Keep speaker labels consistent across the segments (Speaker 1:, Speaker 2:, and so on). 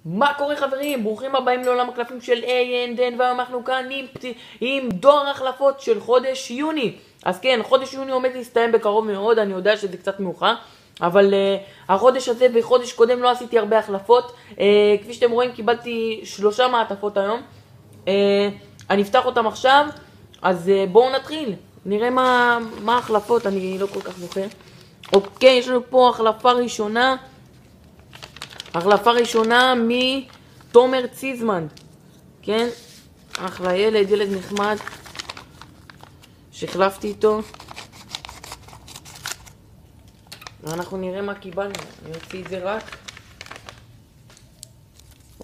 Speaker 1: מה קורה חברים? ברוכים הבאים לעולם הקלפים של A&N, והיום אנחנו כאן עם דואר החלפות של חודש יוני. אז כן, חודש יוני עומד להסתיים בקרוב מאוד, אני יודע שזה קצת מאוחר, אבל החודש הזה וחודש קודם לא עשיתי הרבה החלפות. כפי שאתם רואים קיבלתי 3 מעטפות היום. אני אפתח אותם עכשיו, אז בואו נתחיל. נראה מה ההחלפות, אני לא כל כך זוכר. אוקיי, יש לנו פה החלפה ראשונה. החלפה ראשונה מתומר ציזמן, כן? אחלה ילד, ילד נחמד שהחלפתי איתו. ואנחנו נראה מה קיבלנו, אני אוציא את זה רק.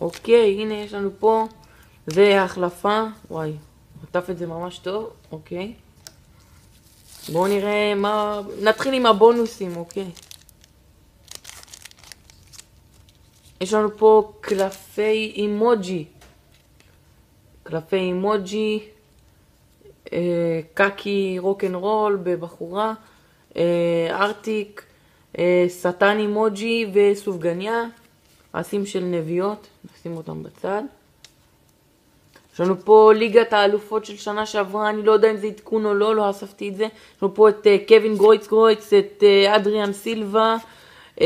Speaker 1: אוקיי, הנה יש לנו פה, זה החלפה, וואי, עטף את זה ממש טוב, אוקיי. בואו נראה מה, נתחיל עם הבונוסים, אוקיי. יש לנו פה קלפי אימוג'י. קלפי אימוג'י, קאקי רוק'נ'רול בבחורה, ארטיק, סטן אימוג'י וסופגניה, עשים של נביאות, נשים אותם בצד. יש לנו פה ליגת האלופות של שנה שעברה, אני לא יודע אם זה עדכון או לא, לא אספתי את זה. יש לנו פה את קווין גרויץ, את אדריאן סילבה,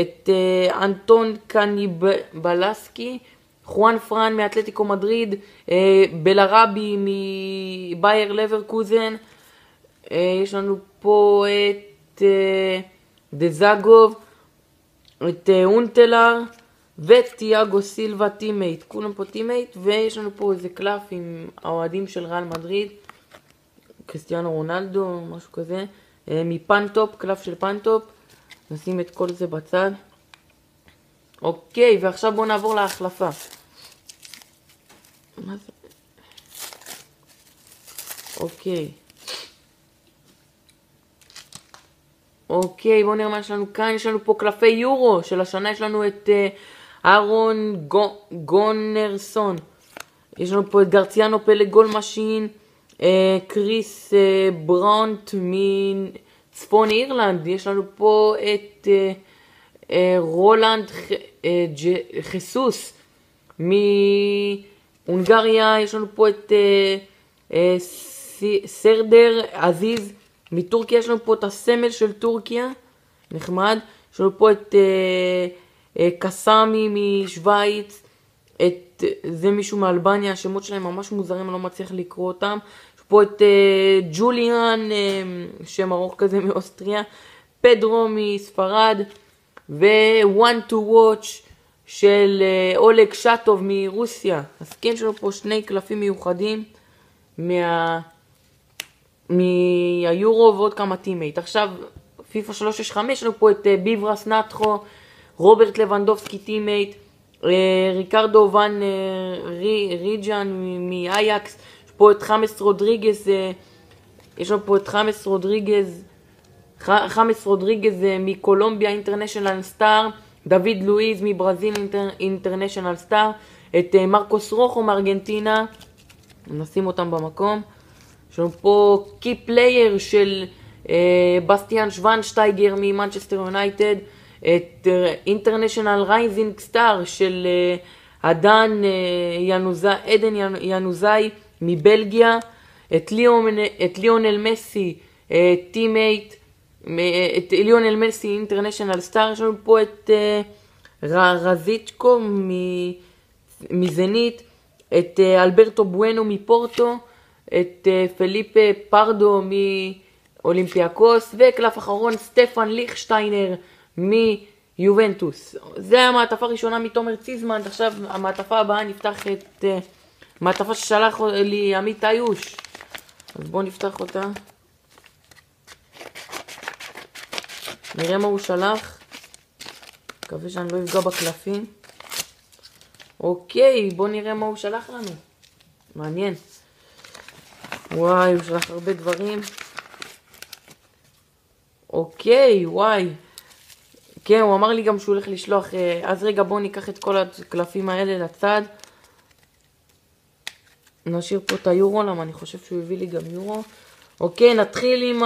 Speaker 1: את אנטון קניבלסקי, חואן פרן מאתלטיקו מדריד, בלרבי מבייר לברקוזן, יש לנו פה את דזאגוב, את אונטלר וטיאגו סילבה טימייט, כולם פה טימייט. ויש לנו פה איזה קלף עם האוהדים של ריאל מדריד, קריסטיאנו רונלדו, משהו כזה, מפנטופ, קלף של פנטופ. נשים את כל זה בצד. אוקיי, ועכשיו בואו נעבור להחלפה. מה זה? אוקיי. אוקיי, בואו נראה מה יש לנו כאן. יש לנו פה קלפי יורו של השנה. יש לנו את אהרון גונרסון. יש לנו פה את גרציאנו פלגול משין. קריס בראונט מצפון אירלנד. יש לנו פה את רולנד חסוס מהונגריה. יש לנו פה את סרדר עזיז מטורקיה. יש לנו פה את הסמל של טורקיה, נחמד. יש לנו פה את קסאמי משוויץ, את זה מישהו מאלבניה, השמות שלהם ממש מוזרים, אני לא מצליח לקרוא אותם. יש פה את ג'וליאן, שם ארוך כזה מאוסטריה, פדרו מספרד, ו-One to Watch של אולג שטוב מרוסיה. אז כן, יש לנו פה 2 קלפים מיוחדים מהיורו ועוד כמה טימייט. עכשיו פיפה 365, יש לנו פה את ביברס נטחו, רוברט לבנדובסקי טימייט, ריקרדו ון ריג'ן מאייקס. יש פה את חמאס רודריגז, יש לנו פה את חמאס רודריגז מקולומביה אינטרנשיונל סטאר, דוד לואיז מברזיל אינטרנשיונל סטאר, את מרקוס רוחו מארגנטינה, נשים אותם במקום. יש לנו פה קי פלייר של בסטיאן שוונשטייגר ממנצ'סטר יונייטד, את אינטרנשיונל רייזינג סטאר של עדן ינוזאי מבלגיה, את ליאונל מסי טימייט, את ליאונל מסי אינטרנשיונל סטאר. יש לנו פה את רזיצ'קו מזנית, את אלברטו בואנו מפורטו, את פליפה פרדו מאולימפיאקוס, וקלף אחרון סטפן ליכשטיינר מיובנטוס. זה המעטפה הראשונה מתומר ציזמן. עכשיו המעטפה הבאה נפתח את מעטפה ששלח לי עמית איוש, אז בואו נפתח אותה, נראה מה הוא שלח, מקווה שאני לא אפגע בקלפים. אוקיי, בואו נראה מה הוא שלח לנו, מעניין. וואי, הוא שלח הרבה דברים. אוקיי, וואי. כן, הוא אמר לי גם שהוא הולך לשלוח. אז רגע, בואו ניקח את כל הקלפים האלה לצד. נשאיר פה את היורו, למה אני חושב שהוא הביא לי גם יורו. אוקיי, נתחיל עם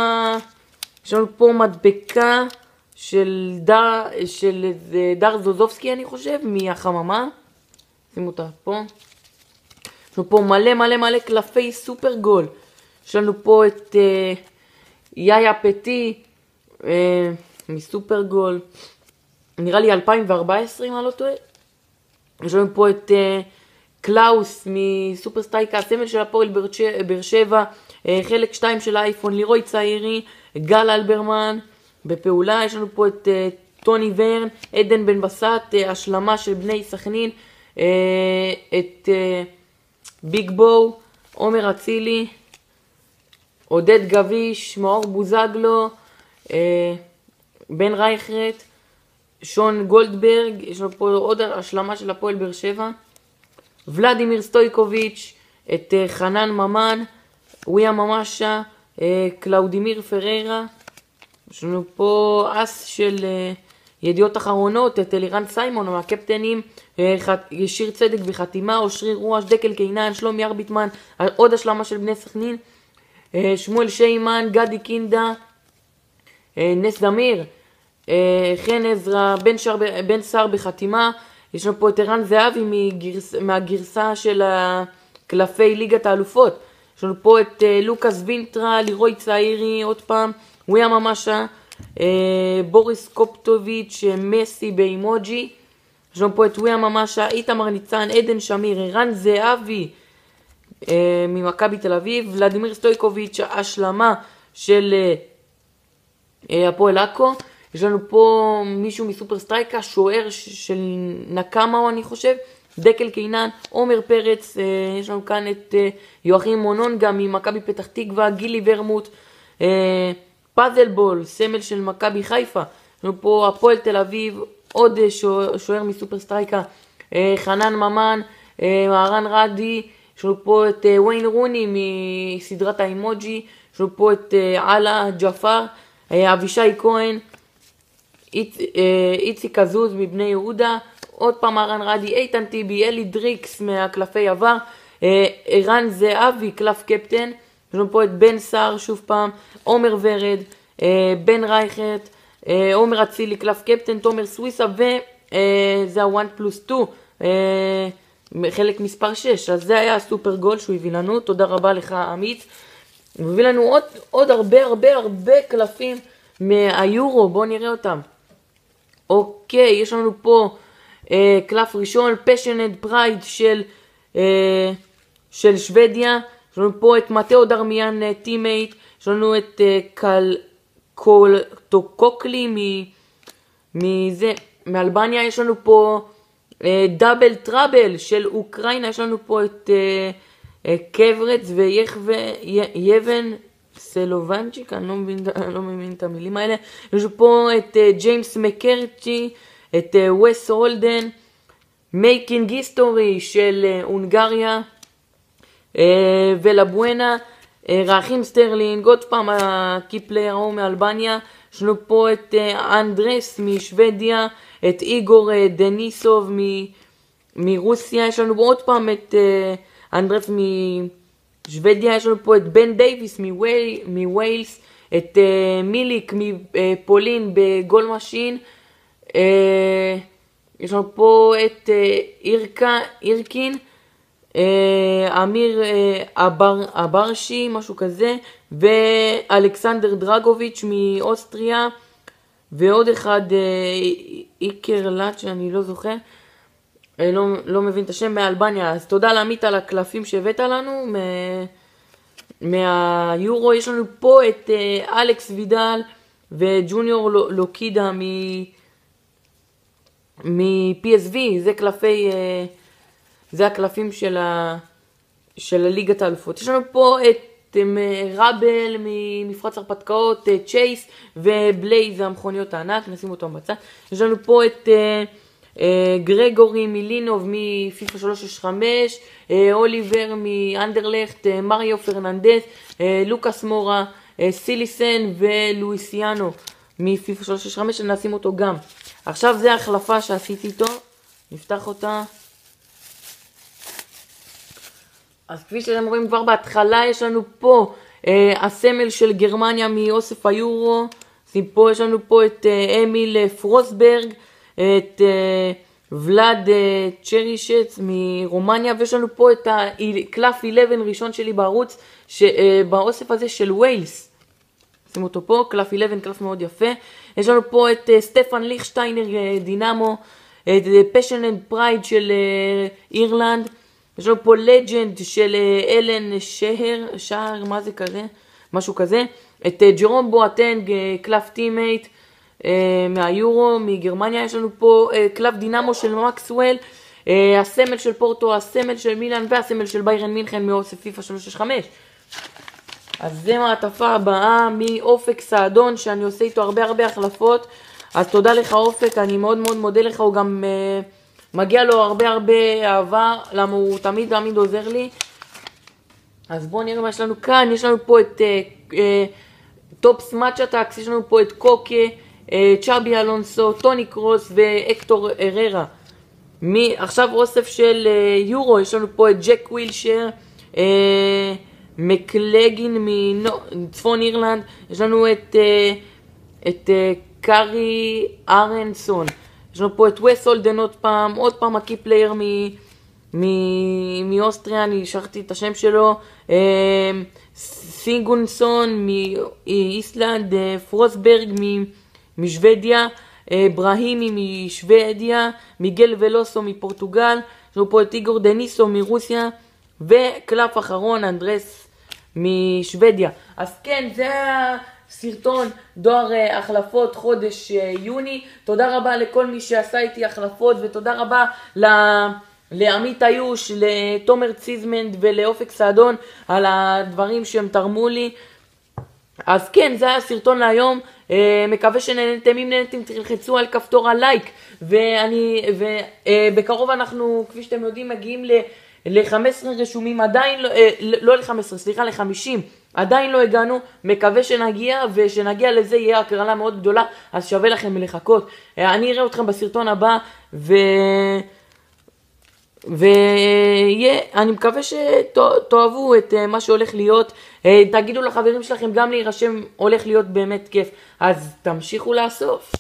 Speaker 1: יש לנו פה מדבקה של דר זוזובסקי, אני חושב, מהחממה. שים אותה פה. יש לנו פה מלא קלפי סופר גול. יש לנו פה את יאיה פטי מסופר גול. נראה לי 2014 אם אני לא טועה. יש לנו פה את קלאוס מסופר סטרייקה, הסמל של הפועל באר שבע, חלק 2 של האייפון, לירוי צעירי, גל אלברמן בפעולה. יש לנו פה את טוני ורן, עדן בן בסט, השלמה של בני סכנין, את ביג בו, עומר אצילי, עודד גביש, מאור בוזגלו, בן רייכרט, שון גולדברג. יש לנו פה עוד השלמה של הפועל באר שבע, ולדימיר סטויקוביץ', את חנן ממן, וויה ממשה, קלאודימיר פררה. יש לנו פה אס של ידיעות אחרונות, את אלירן סיימון מהקפטנים, ישיר צדק בחתימה, אושרי רוח, דקל קינן, שלומי ארביטמן, עוד השלמה של בני סכנין, שמואל שיימן, גדי קינדה, נס דמיר, חן עזרא, בן שר בחתימה. יש לנו פה את ערן זהבי מהגרסה של הקלפי ליגת האלופות. יש לנו פה את לוקאס וינטרה, לירוי צעירי, עוד פעם, וויה ממשה, בוריס קופטוביץ', מסי באימוג'י. יש לנו פה את וויה ממשה, איתמר ניצן, עדן שמיר, ערן זהבי ממכבי תל אביב, ולדימיר סטויקוביץ', השלמה של הפועל עכו. יש לנו פה מישהו מסופר סטרייקה, שוער של נקמה אני חושב, דקל קינן, עומר פרץ. יש לנו כאן את יואכים מונון גם ממכבי פתח תקווה, גילי ורמוט, פאזל בול, סמל של מכבי חיפה. יש לנו פה הפועל תל אביב, עוד שוער מסופר סטרייקה, חנן ממן, מהרן רדי. יש לנו פה את וויין רוני מסדרת האימוג'י. יש לנו פה את עלה ג'פר, אבישי כהן, איציק עזוז מבני יהודה, עוד פעם ארן רדי, איתן טיבי, אלי דריקס מהקלפי עבר, ערן זהבי קלף קפטן. יש לנו פה את בן שר שוב פעם, עומר ורד, בן רייכרט, עומר אצילי קלף קפטן, תומר סוויסה, וזה ה-1+2 חלק מספר 6. אז זה היה הסופר גול שהוא הביא לנו. תודה רבה לך אמיץ. הוא הביא לנו עוד הרבה קלפים מהיורו. בואו נראה אותם. אוקיי, יש לנו פה קלף ראשון, Passionate Pride של שוודיה. יש לנו פה את מתאו דרמיאן טימייט. יש לנו את קוקלי מאלבניה. יש לנו פה דאבל טראבל של אוקראינה. יש לנו פה את קברץ ויבן סלובנצ'יק, אני לא מבין את המילים האלה. יש לנו פה את ג'יימס מקרצ'י, את ווס הולדן, מייקינג היסטורי של הונגריה, ולבואנה, רחים סטרלינג, עוד פעם הקיפלייר הוא מאלבניה. יש לנו פה את אנדרס משוודיה, את איגור דניסוב מרוסיה. יש לנו עוד פעם את אנדרס משוודיה. יש לנו פה את בן דייביס מווילס, את מיליק מפולין בגול משין. יש לנו פה את אירקין, אמיר אברשי, משהו כזה, ואלכסנדר דרגוביץ' מאוסטריה, ועוד אחד איקר לאט שאני לא זוכר, לא מבין את השם, מאלבניה. אז תודה לעמית על הקלפים שהבאת לנו מהיורו. יש לנו פה את אלכס וידל וג'וניור לוקידה מ-PSV. זה הקלפים של ליגת האלופות. יש לנו פה את רבל ממפרץ הרפתקאות, צ'ייס ובלייז המכוניות הענק, נשים אותם בצד. יש לנו פה את גרגורי מלינוב מפיפה 365, אוליבר מאנדרלכט, מריו פרננדס, לוקאס מורה, סיליסן ולואיסיאנו מפיפה 365, נשים אותו גם. עכשיו זה ההחלפה שעשיתי איתו, נפתח אותה. אז כפי שאתם רואים כבר בהתחלה, יש לנו פה הסמל של גרמניה מאוסף היורו. פה יש לנו פה את אמיל פרוסברג, את ולד צ'רישץ מרומניה, ויש לנו פה את הקלף 11 ראשון שלי בערוץ, באוסף הזה של ווילס. שים אותו פה, קלף 11, קלף מאוד יפה. יש לנו פה את סטפן ליכשטיינר דינמו, את פשן אנד פרייד של אירלנד. יש לנו פה לג'נד של אלן שער, מה זה כזה? משהו כזה. את ג'רום בואטנג, קלף טימייט מהיורו, מגרמניה. יש לנו פה קלף דינמו של מקסוול, הסמל של פורטו, הסמל של מילאן והסמל של ביירן מינכן מאוסף פיפה 365. אז זה מעטפה הבאה מאופק סעדון, שאני עושה איתו הרבה החלפות. אז תודה לך אופק, אני מאוד מודה לך, הוא גם מגיע לו הרבה אהבה, למה הוא תמיד עוזר לי. אז בואו נראה מה יש לנו כאן. יש לנו פה את טופס מאצ'אטקס, יש לנו פה את קוקה, צ'אבי אלונסו, טוני קרוס ואקטור אררה. עכשיו אוסף של יורו, יש לנו פה את ג'ק ווילשר, מקלגין מצפון אירלנד, יש לנו את קארי ארנסון, יש לנו פה את ווס הולדן עוד פעם הקי פלייר מאוסטריה, אני שכחתי את השם שלו, סיגונסון מאיסלנד, פרוסברג משוודיה, בראהימי משוודיה, מיגל ולוסו מפורטוגל, יש לנו פה את איגור דניסו מרוסיה, וקלף אחרון אנדרס משוודיה. אז כן, זה הסרטון דואר החלפות חודש יוני. תודה רבה לכל מי שעשה איתי החלפות, ותודה רבה לעמית איוש, לתומר ציזמנד ולאופק סעדון על הדברים שהם תרמו לי. אז כן, זה היה הסרטון להיום. מקווה שנהנתם. אם נהנתם תלחצו על כפתור הלייק, ובקרוב אנחנו, כפי שאתם יודעים, מגיעים ל-15 רשומים, עדיין לא ל-15, סליחה, ל-50, עדיין לא הגענו. מקווה שנגיע, ושנגיע לזה יהיה הקרלה מאוד גדולה, אז שווה לכם לחכות. אני אראה אתכם בסרטון הבא, אני מקווה שתאהבו את מה שהולך להיות. תגידו לחברים שלכם גם להירשם, הולך להיות באמת כיף. אז תמשיכו לאסוף.